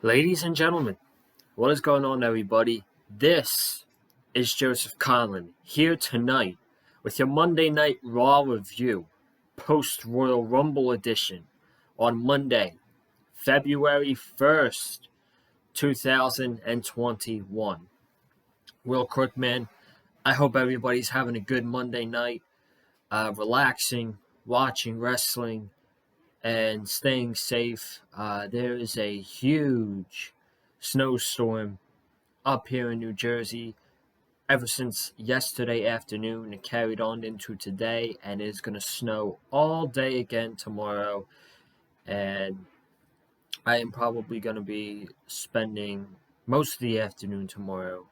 Ladies and gentlemen, what is going on, everybody? This is Joseph Conlon here tonight with your Monday Night Raw review, post Royal Rumble edition, on Monday, February 1st, 2021. Real quick, man, I hope everybody's having a good Monday night, relaxing, watching wrestling, and staying safe. There is a huge snowstorm up here in New Jersey ever since yesterday afternoon. It carried on into today, and it's going to snow all day again tomorrow. And I am probably going to be spending most of the afternoon tomorrow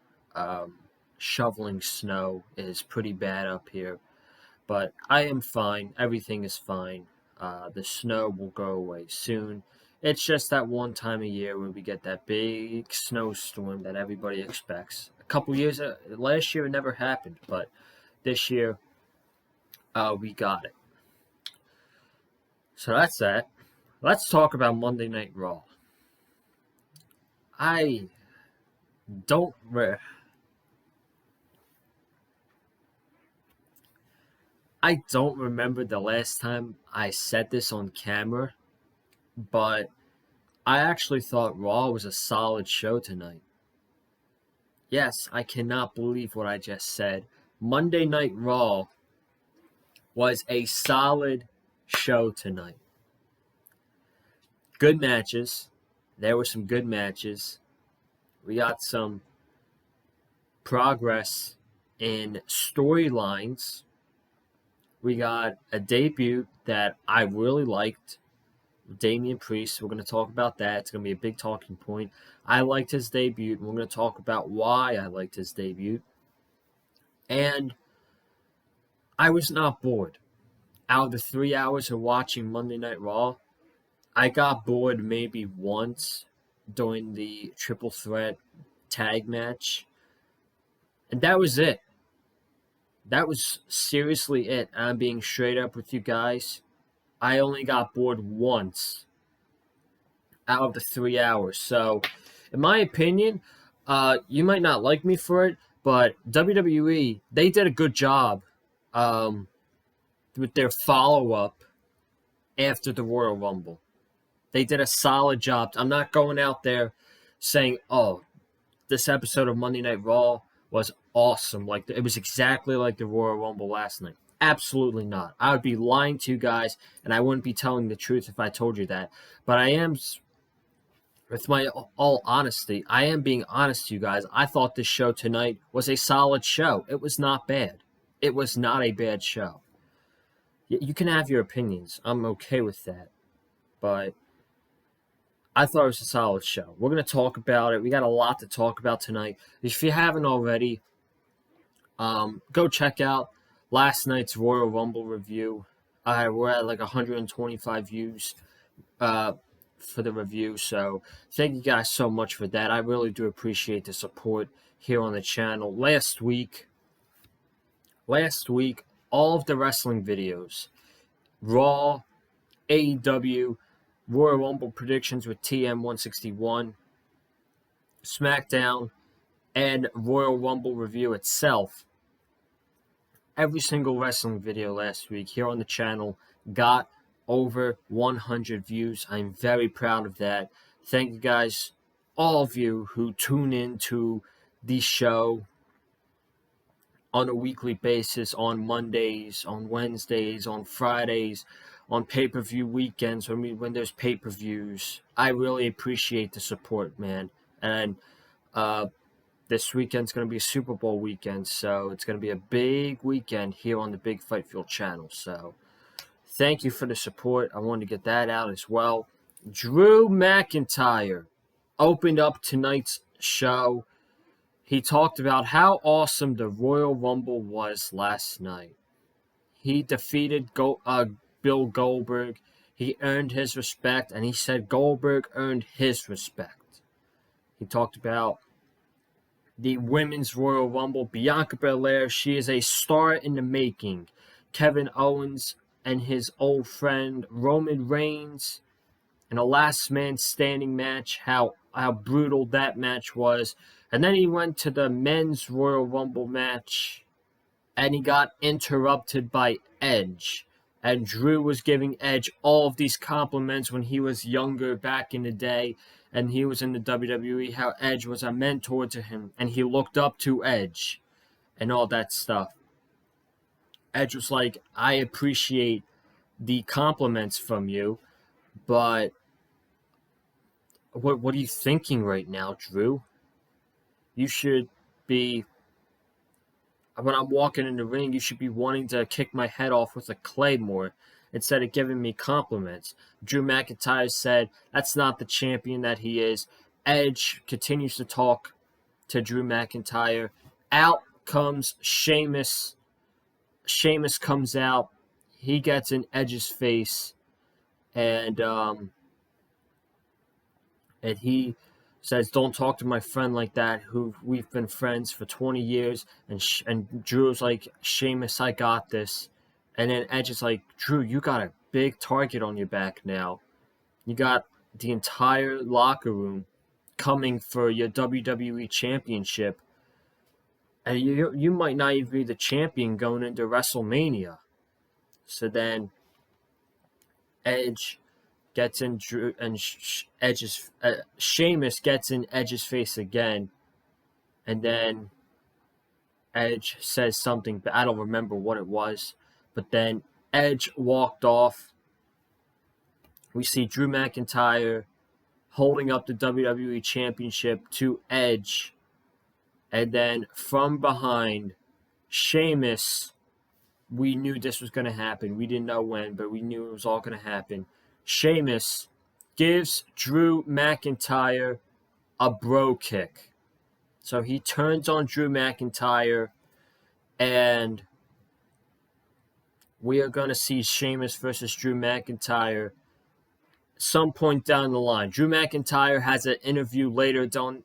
shoveling snow. It is pretty bad up here, but I am fine. Everything is fine. The snow will go away soon. It's just that one time a year where we get that big snowstorm that everybody expects. A couple years, last year it never happened, but this year we got it. So that's that. Let's talk about Monday Night Raw. I don't remember the last time I said this on camera, but I actually thought Raw was a solid show tonight. Yes, I cannot believe what I just said. Monday Night Raw was a solid show tonight. Good matches. There were some good matches. We got some progress in storylines. We got a debut that I really liked, Damien Priest. We're going to talk about that. It's going to be a big talking point. I liked his debut, and we're going to talk about why I liked his debut. And I was not bored. Out of the 3 hours of watching Monday Night Raw, I got bored maybe once during the triple threat tag match. And that was it. That was seriously it. I'm being straight up with you guys. I only got bored once out of the 3 hours. So, in my opinion, you might not like me for it, but WWE, they did a good job with their follow-up after the Royal Rumble. They did a solid job. I'm not going out there saying, oh, this episode of Monday Night Raw was awesome. Like, it was exactly like the Royal Rumble last night. Absolutely not. I would be lying to you guys, and I wouldn't be telling the truth if I told you that. But I am, with my all honesty, I am being honest to you guys. I thought this show tonight was a solid show. It was not bad. It was not a bad show. You can have your opinions. I'm okay with that. But I thought it was a solid show. We're going to talk about it. We got a lot to talk about tonight. If you haven't already, go check out last night's Royal Rumble review. We're at like 125 views for the review. So thank you guys so much for that. I really do appreciate the support here on the channel. Last week, all of the wrestling videos, Raw, AEW, Royal Rumble predictions with TM161, SmackDown, and Royal Rumble review itself. Every single wrestling video last week here on the channel got over 100 views. I'm very proud of that. Thank you guys, all of you who tune in to the show on a weekly basis, on Mondays, on Wednesdays, on Fridays, on pay-per-view weekends, when there's pay-per-views. I really appreciate the support, man. And this weekend's going to be a Super Bowl weekend, so it's going to be a big weekend here on the Big Fight Fuel channel. So thank you for the support. I wanted to get that out as well. Drew McIntyre opened up tonight's show. He talked about how awesome the Royal Rumble was last night. He defeated Bill Goldberg. He earned his respect, and he said Goldberg earned his respect. He talked about the Women's Royal Rumble. Bianca Belair, she is a star in the making. Kevin Owens and his old friend Roman Reigns in a last man standing match, how how brutal that match was. And then he went to the men's Royal Rumble match, and he got interrupted by Edge. And Drew was giving Edge all of these compliments when he was younger back in the day, and he was in the WWE, how Edge was a mentor to him, and he looked up to Edge, and all that stuff. Edge was like, I appreciate the compliments from you, but what are you thinking right now, Drew? You should be, when I'm walking in the ring, you should be wanting to kick my head off with a claymore instead of giving me compliments. Drew McIntyre said that's not the champion that he is. Edge continues to talk to Drew McIntyre. Out comes Sheamus. Sheamus comes out. He gets in Edge's face, and he says, "Don't talk to my friend like that. Who we've been friends for 20 years." And Drew's like, "Sheamus, I got this." And then Edge is like, "Drew, you got a big target on your back now. You got the entire locker room coming for your WWE Championship, and you might not even be the champion going into WrestleMania." So then Edge gets in Drew and Sheamus gets in Edge's face again, and then Edge says something, but I don't remember what it was. But then Edge walked off. We see Drew McIntyre holding up the WWE Championship to Edge, and then from behind, Sheamus. We knew this was going to happen. We didn't know when, but we knew it was all going to happen. Sheamus gives Drew McIntyre a bro kick. So he turns on Drew McIntyre, and we are going to see Sheamus versus Drew McIntyre some point down the line. Drew McIntyre has an interview later down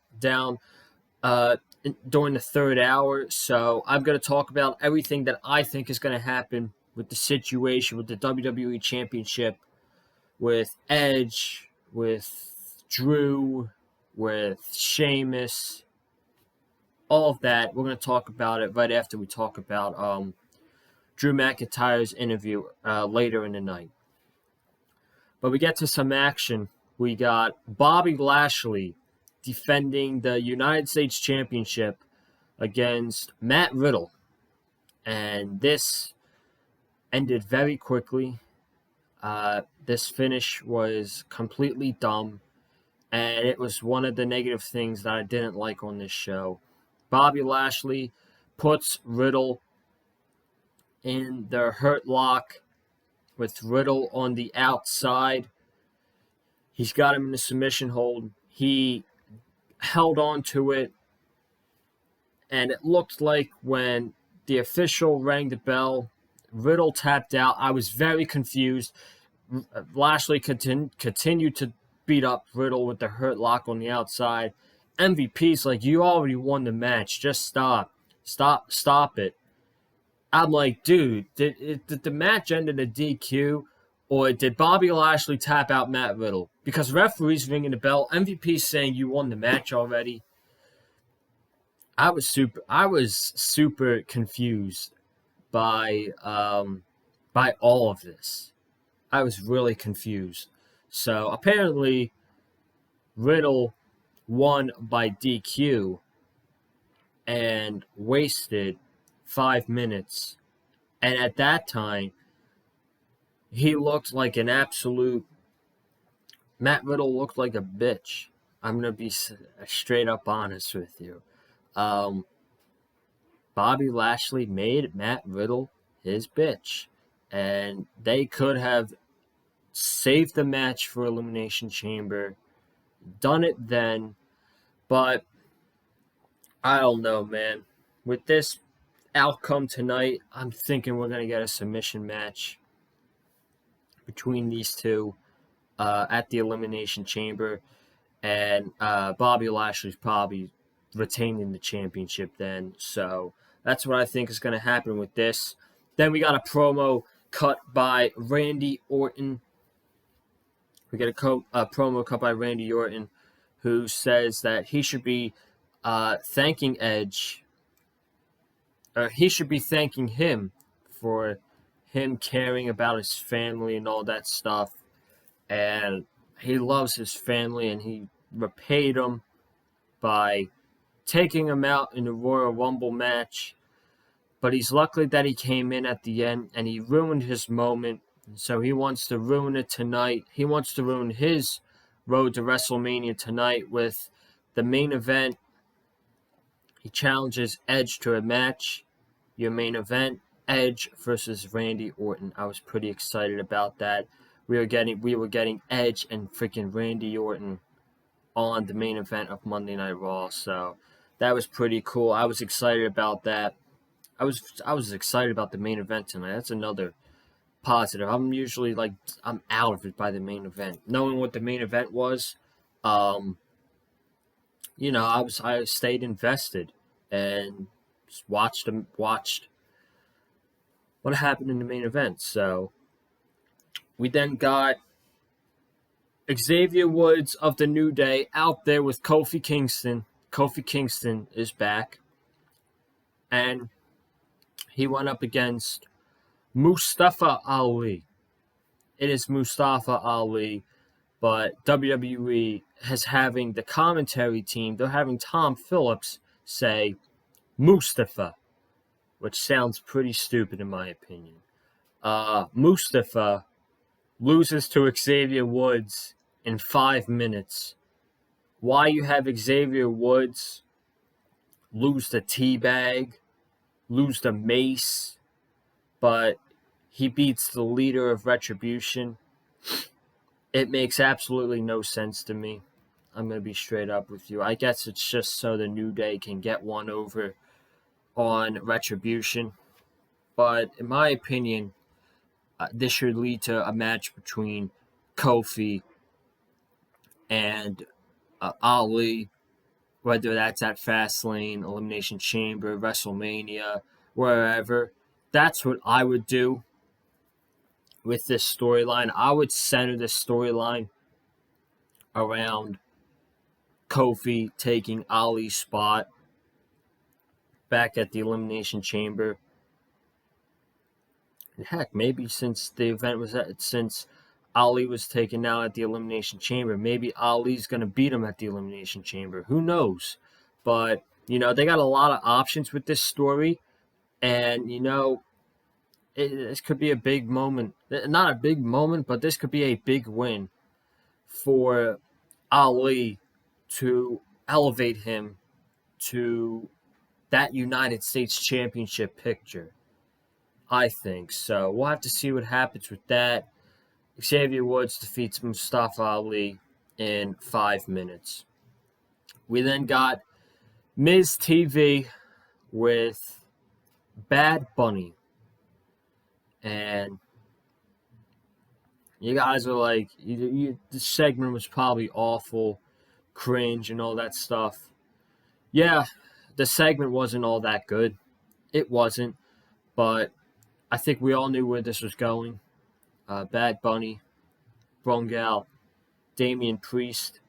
during the third hour, so I'm going to talk about everything that I think is going to happen with the situation with the WWE Championship, with Edge, with Drew, with Sheamus, all of that. We're going to talk about it right after we talk about Drew McIntyre's interview later in the night. But we get to some action. We got Bobby Lashley defending the United States Championship against Matt Riddle. And this ended very quickly. This finish was completely dumb, and it was one of the negative things that I didn't like on this show. Bobby Lashley puts Riddle in the Hurt Lock with Riddle on the outside. He's got him in the submission hold. He held on to it, and it looked like when the official rang the bell, Riddle tapped out. I was very confused. Lashley continued to beat up Riddle with the Hurt Lock on the outside. MVP's like, you already won the match. Just stop. Stop it. I'm like, dude, did the match end in a DQ, or did Bobby Lashley tap out Matt Riddle? Because referee's ringing the bell. MVP's saying you won the match already. I was super confused by all of this. I was really confused. So apparently Riddle won by DQ and wasted 5 minutes. And at that time, he looked like an absolute... Matt Riddle looked like a bitch. I'm going to be straight up honest with you. Bobby Lashley made Matt Riddle his bitch. And they could have saved the match for Elimination Chamber, done it then, but I don't know, man. With this outcome tonight, I'm thinking we're going to get a submission match between these two at the Elimination Chamber, and Bobby Lashley's probably retaining the championship then. So that's what I think is going to happen with this. Then we got a promo cut by Randy Orton. We get a promo cut by Randy Orton who says that he should be thanking Edge, or he should be thanking him for him caring about his family and all that stuff. And he loves his family, and he repaid him by taking him out in the Royal Rumble match. But he's lucky that he came in at the end, and he ruined his moment. So he wants to ruin it tonight. He wants to ruin his road to WrestleMania tonight with the main event. He challenges Edge to a match. Your main event, Edge versus Randy Orton. I was pretty excited about that. We were getting Edge and freaking Randy Orton on the main event of Monday Night Raw. So that was pretty cool. I was excited about that. I was excited about the main event tonight. That's another positive. I'm usually I'm out of it by the main event. Knowing what the main event was, I stayed invested and just watched what happened in the main event. So we then got Xavier Woods of the New Day out there with Kofi Kingston. Kofi Kingston is back, and he went up against Mustafa Ali. It is Mustafa Ali, but WWE is having the commentary team, they're having Tom Phillips say Mustafa, which sounds pretty stupid in my opinion. Mustafa loses to Xavier Woods in 5 minutes. Why you have Xavier Woods lose the teabag, lose the mace, but he beats the leader of Retribution? It makes absolutely no sense to me. I'm going to be straight up with you. I guess it's just so the New Day can get one over on Retribution. But in my opinion, this should lead to a match between Kofi and Ali, whether that's at Fastlane, Elimination Chamber, WrestleMania, wherever. That's what I would do with this storyline. I would center this storyline around Kofi taking Ali's spot back at the Elimination Chamber. And heck, maybe since Ali was taken out at the Elimination Chamber, maybe Ali's going to beat him at the Elimination Chamber. Who knows? But, they got a lot of options with this story. And, this could be a big moment. Not a big moment, but this could be a big win for Ali to elevate him to that United States Championship picture, I think. So we'll have to see what happens with that. Xavier Woods defeats Mustafa Ali in 5 minutes. We then got Miz TV with Bad Bunny. And you guys are like, the segment was probably awful, cringe, and all that stuff. Yeah, the segment wasn't all that good. It wasn't. But I think we all knew where this was going. Bad Bunny brung out Damien Priest.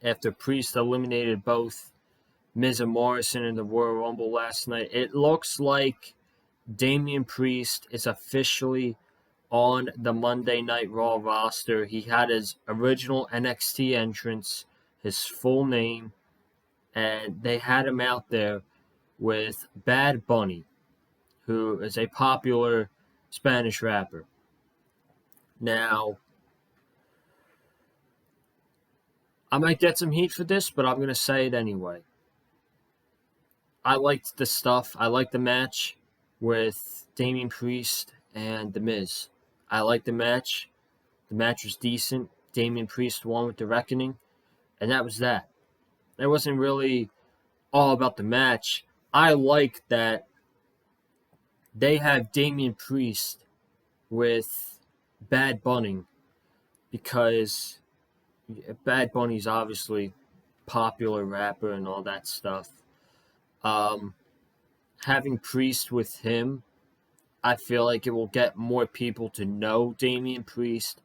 After Priest eliminated both Miz and Morrison in the Royal Rumble last night, it looks like Damien Priest is officially on the Monday Night Raw roster. He had his original NXT entrance, his full name, and they had him out there with Bad Bunny, who is a popular Spanish rapper. Now, I might get some heat for this, but I'm going to say it anyway. I liked the stuff. I liked the match with Damien Priest and The Miz. I liked the match. The match was decent. Damien Priest won with the Reckoning, and that was that. It wasn't really all about the match. I like that they have Damien Priest with Bad Bunny because Bad Bunny's obviously popular rapper and all that stuff. Having Priest with him, I feel like it will get more people to know Damien Priest,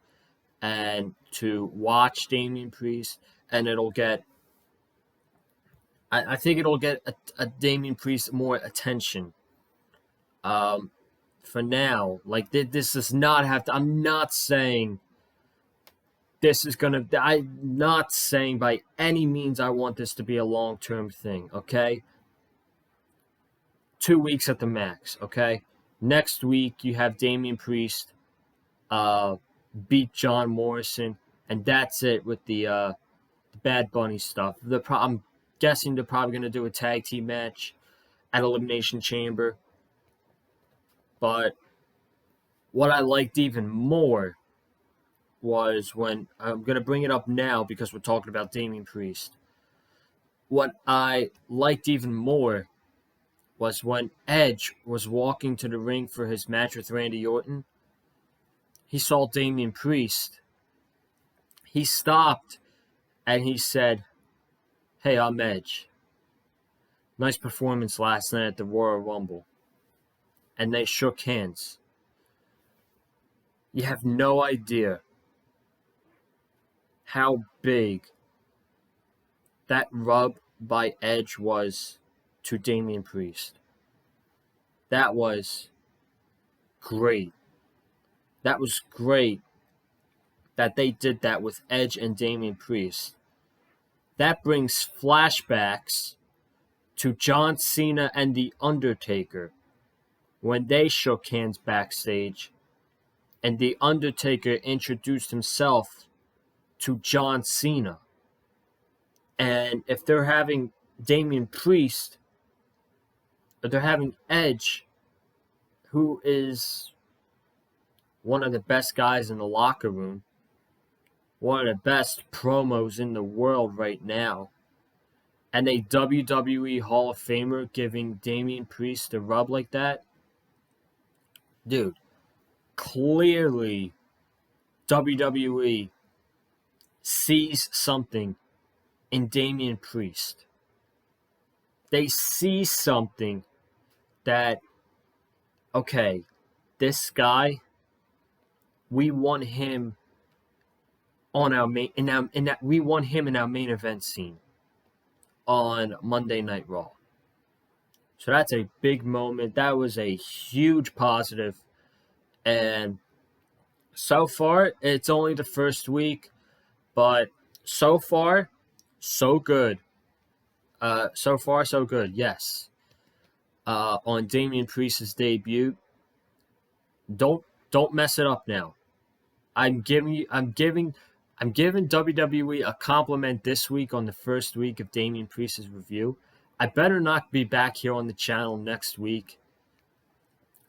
and to watch Damien Priest, and it'll get. I think it'll get a Damien Priest more attention. For now, like this does not have to. I'm not saying this is gonna. I'm not saying by any means I want this to be a long-term thing. Okay, 2 weeks at the max. Okay, next week you have Damien Priest beat John Morrison, and that's it with the Bad Bunny stuff. I'm guessing they're probably gonna do a tag team match at Elimination Chamber. But what I liked even more was when I'm going to bring it up now because we're talking about Damien Priest. What I liked even more was when Edge was walking to the ring for his match with Randy Orton. He saw Damien Priest. He stopped and he said, "Hey, I'm Edge. Nice performance last night at the Royal Rumble." And they shook hands. You have no idea how big that rub by Edge was to Damien Priest. That was great. That was great that they did that with Edge and Damien Priest. That brings flashbacks to John Cena and The Undertaker when they shook hands backstage and The Undertaker introduced himself to John Cena. And if they're having Damien Priest, or they're having Edge, who is one of the best guys in the locker room, one of the best promos in the world right now, and a WWE Hall of Famer giving Damien Priest a rub like that, dude, clearly WWE sees something in Damien Priest. They see something that, okay, this guy, we want him on our main we want him in our main event scene on Monday Night Raw. So that's a big moment. That was a huge positive. And so far, it's only the first week, but so far, so good. So far, so good. Yes. On Damien Priest's debut, don't mess it up now. I'm giving WWE a compliment this week on the first week of Damien Priest's review. I better not be back here on the channel next week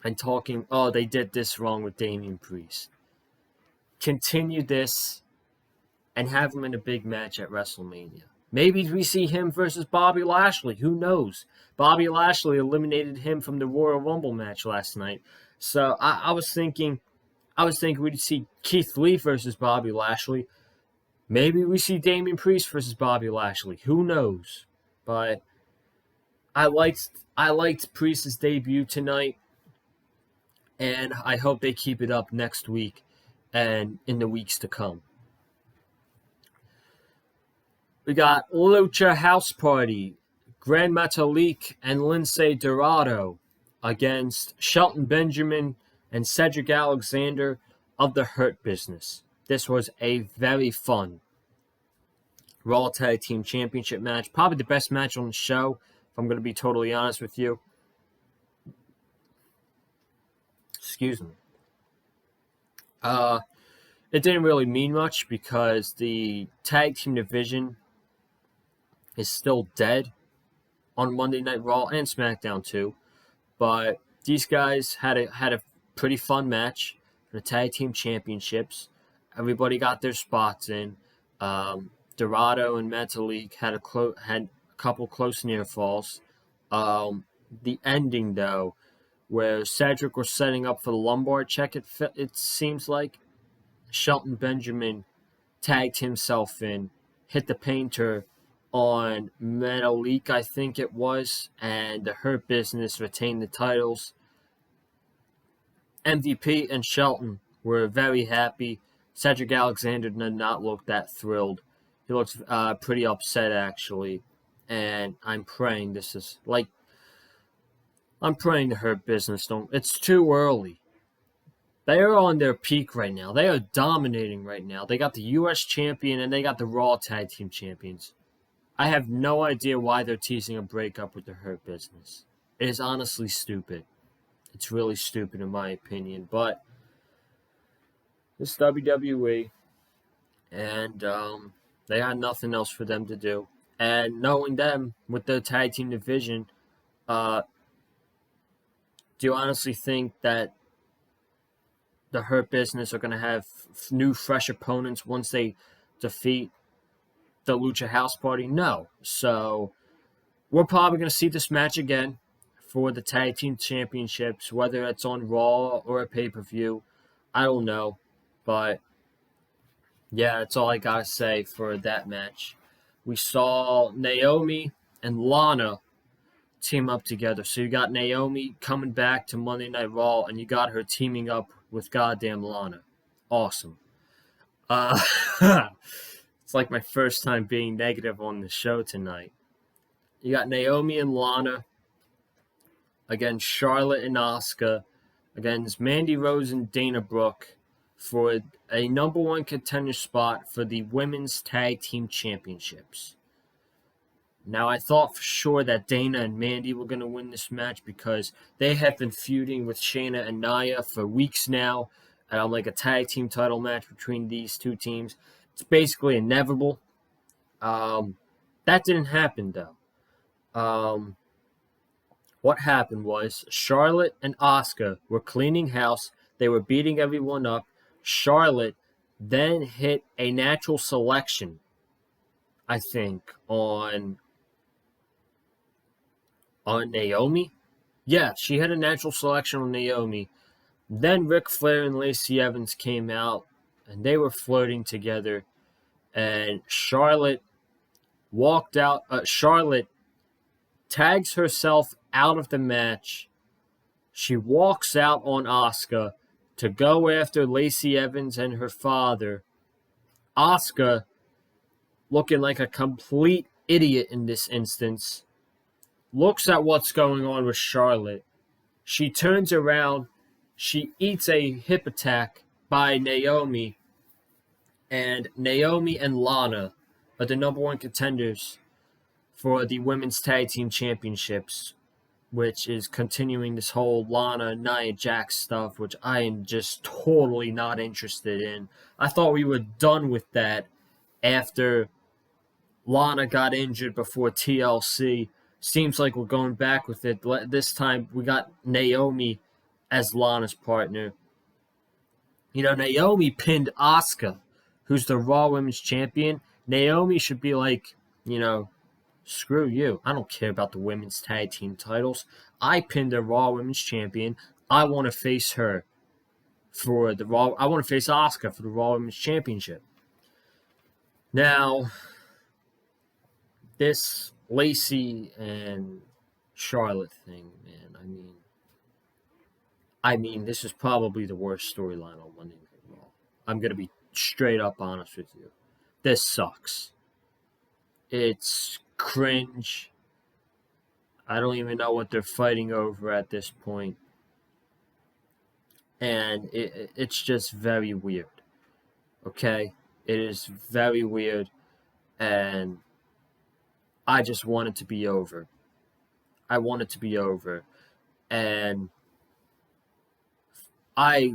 and talking, oh, they did this wrong with Damien Priest. Continue this and have him in a big match at WrestleMania. Maybe we see him versus Bobby Lashley. Who knows? Bobby Lashley eliminated him from the Royal Rumble match last night. So I was thinking we'd see Keith Lee versus Bobby Lashley. Maybe we see Damien Priest versus Bobby Lashley. Who knows? But I liked Priest's debut tonight, and I hope they keep it up next week and in the weeks to come. We got Lucha House Party, Gran Metalik and Lince Dorado against Shelton Benjamin and Cedric Alexander of the Hurt Business. This was a very fun Raw Tag Team Championship match. Probably the best match on the show, if I'm going to be totally honest with you. Excuse me. It didn't really mean much because the tag team division is still dead on Monday Night Raw and SmackDown too. But these guys had a pretty fun match for the tag team championships. Everybody got their spots in. Dorado and Metalik had a couple close near falls. The ending though, where Cedric was setting up for the lumbar check, it seems like Shelton Benjamin tagged himself in, hit the painter on Metalik, I think it was, and the Hurt Business retained the titles. MVP and Shelton were very happy. Cedric Alexander did not look that thrilled. He looks pretty upset, actually. And I'm praying this is, like, I'm praying the Hurt Business don't. It's too early. They are on their peak right now. They are dominating right now. They got the U.S. champion and they got the Raw Tag Team champions. I have no idea why they're teasing a breakup with the Hurt Business. It is honestly stupid. It's really stupid in my opinion. But it's WWE, and they had nothing else for them to do. And knowing them with their tag team division, do you honestly think that the Hurt Business are going to have new, fresh opponents once they defeat the Lucha House Party? No. So we're probably going to see this match again for the Tag Team Championships, whether it's on Raw or a pay-per-view. I don't know. But, yeah, that's all I got to say for that match. We saw Naomi and Lana team up together. So you got Naomi coming back to Monday Night Raw, and you got her teaming up with goddamn Lana. Awesome. It's like my first time being negative on the show tonight. You got Naomi and Lana against Charlotte and Asuka, against Mandy Rose and Dana Brooke for a number one contender spot for the Women's Tag Team Championships. Now, I thought for sure that Dana and Mandy were going to win this match because they have been feuding with Shayna and Nia for weeks now. Like a tag team title match between these two teams. It's basically inevitable. That didn't happen, though. What happened was Charlotte and Asuka were cleaning house. They were beating everyone up. Charlotte then hit a natural selection, I think, on Naomi. Yeah, she had a natural selection on Naomi. Then Ric Flair and Lacey Evans came out, and they were flirting together. And Charlotte walked out. Charlotte tags herself out of the match. She walks out on Asuka to go after Lacey Evans and her father. Asuka, looking like a complete idiot in this instance, looks at what's going on with Charlotte. She turns around. She eats a hip attack by Naomi. And Naomi and Lana are the number one contenders for the Women's Tag Team Championships, which is continuing this whole Lana, Nia Jax stuff, which I am just totally not interested in. I thought we were done with that after Lana got injured before TLC. Seems like we're going back with it. This time we got Naomi as Lana's partner. You know, Naomi pinned Asuka, who's the Raw Women's Champion. Naomi should be like, screw you. I don't care about the women's tag team titles. I pinned the Raw Women's Champion. I want to face her for the Raw. I want to face Asuka for the Raw Women's Championship. Now, this Lacey and Charlotte thing, man. I mean, this is probably the worst storyline on Monday Night Raw. I'm gonna be straight up honest with you. This sucks. It's cringe. I don't even know what they're fighting over at this point. And it's just very weird. Okay? It is very weird. And I just want it to be over. I want it to be over. And I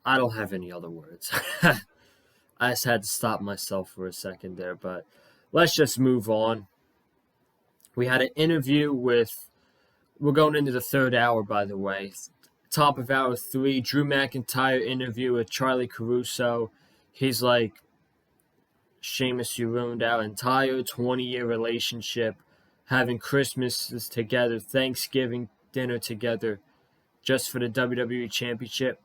don't have any other words. I just had to stop myself for a second there, but let's just move on. We had an interview we're going into the third hour, by the way. Top of hour 3, Drew McIntyre interview with Charlie Caruso. He's like, Sheamus, you ruined our entire 20-year relationship. Having Christmases together, Thanksgiving dinner together, just for the WWE Championship.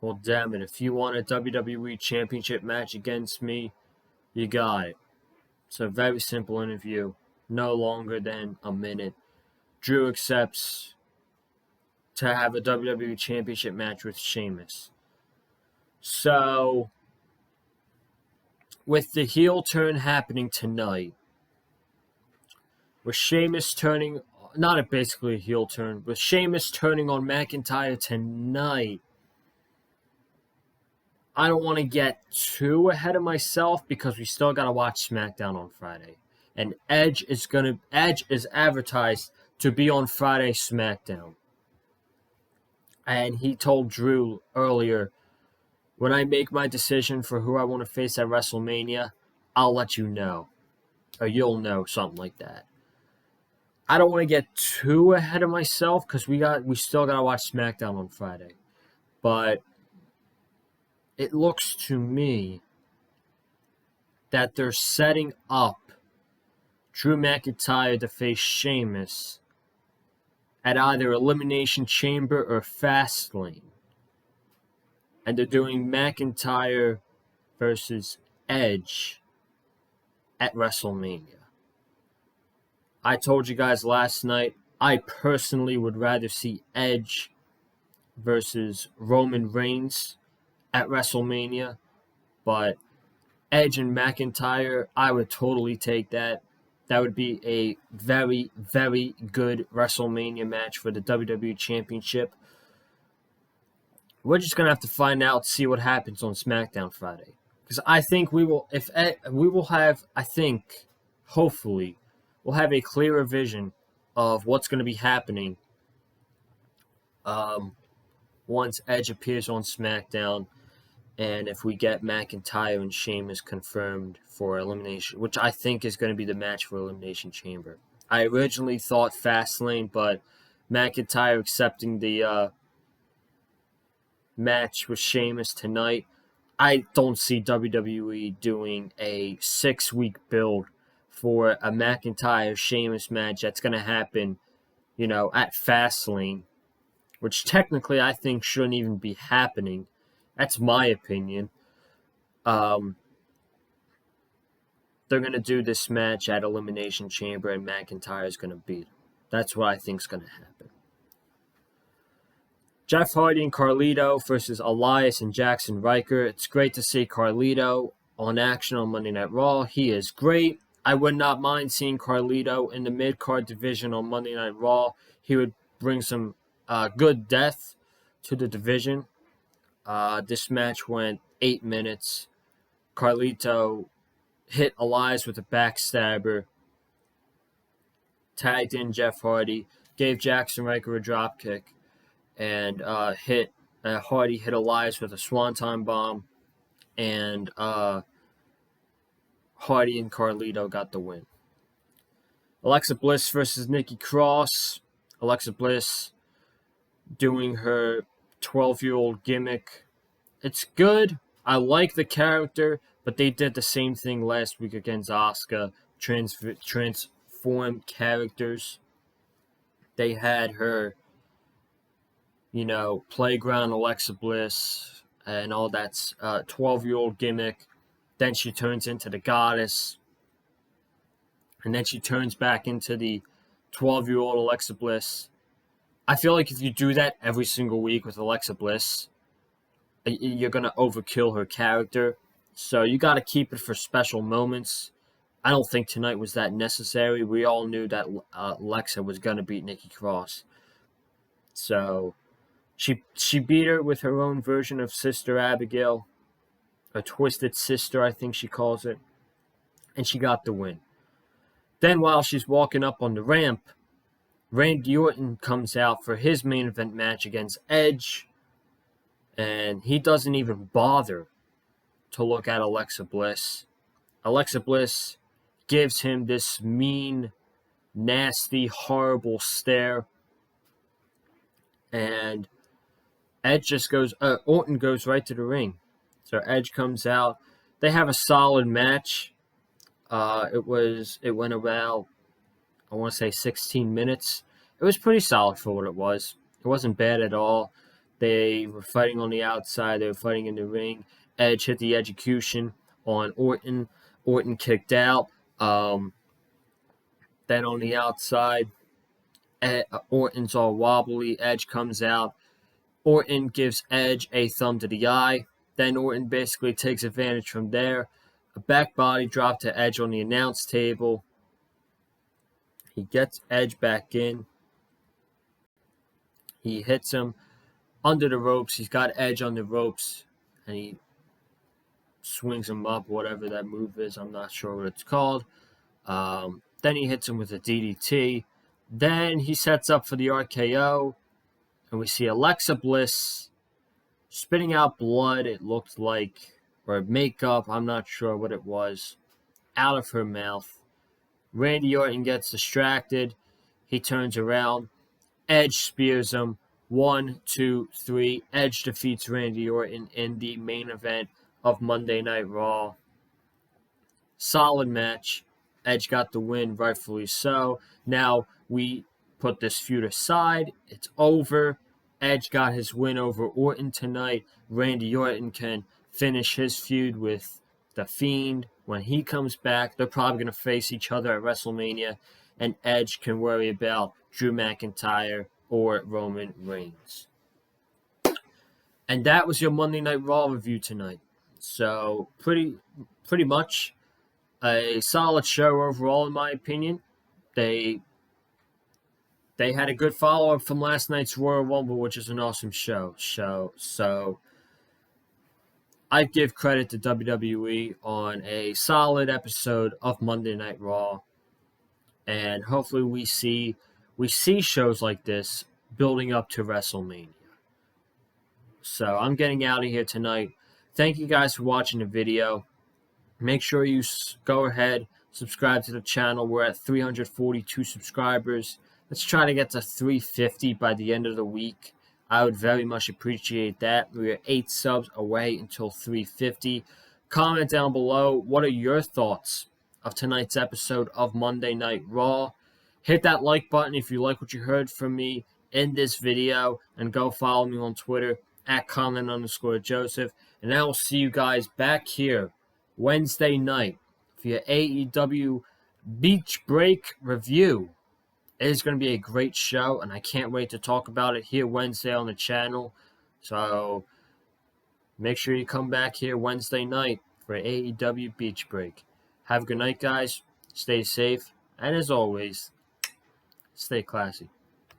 Well, damn it. If you want a WWE Championship match against me, you got it. It's a very simple interview. No longer than a minute. Drew accepts to have a WWE Championship match with Sheamus. So, with the heel turn happening tonight, with Sheamus turning, not basically a heel turn, with Sheamus turning on McIntyre tonight, I don't want to get too ahead of myself because we still got to watch SmackDown on Friday. And Edge is advertised to be on Friday SmackDown. And he told Drew earlier, when I make my decision for who I want to face at WrestleMania, I'll let you know. Or you'll know, something like that. I don't want to get too ahead of myself because we still got to watch SmackDown on Friday. But it looks to me that they're setting up Drew McIntyre to face Sheamus at either Elimination Chamber or Fastlane. And they're doing McIntyre versus Edge at WrestleMania. I told you guys last night, I personally would rather see Edge versus Roman Reigns at WrestleMania, but Edge and McIntyre, I would totally take that. That would be a very, very good WrestleMania match for the WWE Championship. We're just going to have to find out, see what happens on SmackDown Friday. Because I think hopefully, we'll have a clearer vision of what's going to be happening once Edge appears on SmackDown, and if we get McIntyre and Sheamus confirmed for Elimination, which I think is going to be the match for Elimination Chamber. I originally thought Fastlane, but McIntyre accepting the match with Sheamus tonight, I don't see WWE doing a 6-week build for a McIntyre-Sheamus match that's going to happen, at Fastlane, which technically I think shouldn't even be happening. That's my opinion. They're going to do this match at Elimination Chamber, and McIntyre is going to beat him. That's what I think is going to happen. Jeff Hardy and Carlito versus Elias and Jackson Ryker. It's great to see Carlito on action on Monday Night Raw. He is great. I would not mind seeing Carlito in the mid-card division on Monday Night Raw. He would bring some good depth to the division. This match went 8 minutes. Carlito hit Elias with a backstabber, tagged in Jeff Hardy, gave Jackson Ryker a dropkick, and Hardy hit Elias with a swanton bomb, and Hardy and Carlito got the win. Alexa Bliss versus Nikki Cross. Alexa Bliss doing her 12-year-old gimmick. It's good. I like the character, but they did the same thing last week against Asuka. Transformed characters. They had her, playground Alexa Bliss and all that 12-year-old gimmick. Then she turns into the goddess. And then she turns back into the 12-year-old Alexa Bliss. I feel like if you do that every single week with Alexa Bliss, you're going to overkill her character. So you got to keep it for special moments. I don't think tonight was that necessary. We all knew that Alexa was going to beat Nikki Cross. So she beat her with her own version of Sister Abigail. A Twisted Sister, I think she calls it. And she got the win. Then while she's walking up on the ramp, Randy Orton comes out for his main event match against Edge. And he doesn't even bother to look at Alexa Bliss. Alexa Bliss gives him this mean, nasty, horrible stare. And Orton goes right to the ring. So Edge comes out. They have a solid match. It went about, I want to say 16 minutes. It was pretty solid for what it was. It wasn't bad at all. They were fighting on the outside. They were fighting in the ring. Edge hit the execution on Orton. Orton kicked out. Then on the outside, Orton's all wobbly. Edge comes out. Orton gives Edge a thumb to the eye. Then Orton basically takes advantage from there. A back body drop to Edge on the announce table. He gets Edge back in. He hits him under the ropes. He's got Edge on the ropes. And he swings him up, whatever that move is. I'm not sure what it's called. Then he hits him with a DDT. Then he sets up for the RKO. And we see Alexa Bliss spitting out blood, it looked like, or makeup, I'm not sure what it was, out of her mouth. Randy Orton gets distracted. He turns around. Edge spears him. 1, 2, 3. Edge defeats Randy Orton in the main event of Monday Night Raw. Solid match. Edge got the win, rightfully so. Now we put this feud aside. It's over. Edge got his win over Orton tonight. Randy Orton can finish his feud with The Fiend. When he comes back, they're probably going to face each other at WrestleMania, and Edge can worry about Drew McIntyre or Roman Reigns. And that was your Monday Night Raw review tonight. So pretty much a solid show overall, in my opinion. They had a good follow-up from last night's Royal Rumble, which is an awesome show. So I give credit to WWE on a solid episode of Monday Night Raw. And hopefully we see shows like this building up to WrestleMania. So I'm getting out of here tonight. Thank you guys for watching the video. Make sure you go ahead, subscribe to the channel. We're at 342 subscribers. Let's try to get to 350 by the end of the week. I would very much appreciate that. We're 8 subs away until 350. Comment down below, what are your thoughts of tonight's episode of Monday Night Raw? Hit that like button if you like what you heard from me in this video. And go follow me on Twitter at Colin_Joseph. And I will see you guys back here Wednesday night for your AEW Beach Break review. It is going to be a great show, and I can't wait to talk about it here Wednesday on the channel. So make sure you come back here Wednesday night for AEW Beach Break. Have a good night, guys. Stay safe, and as always, stay classy.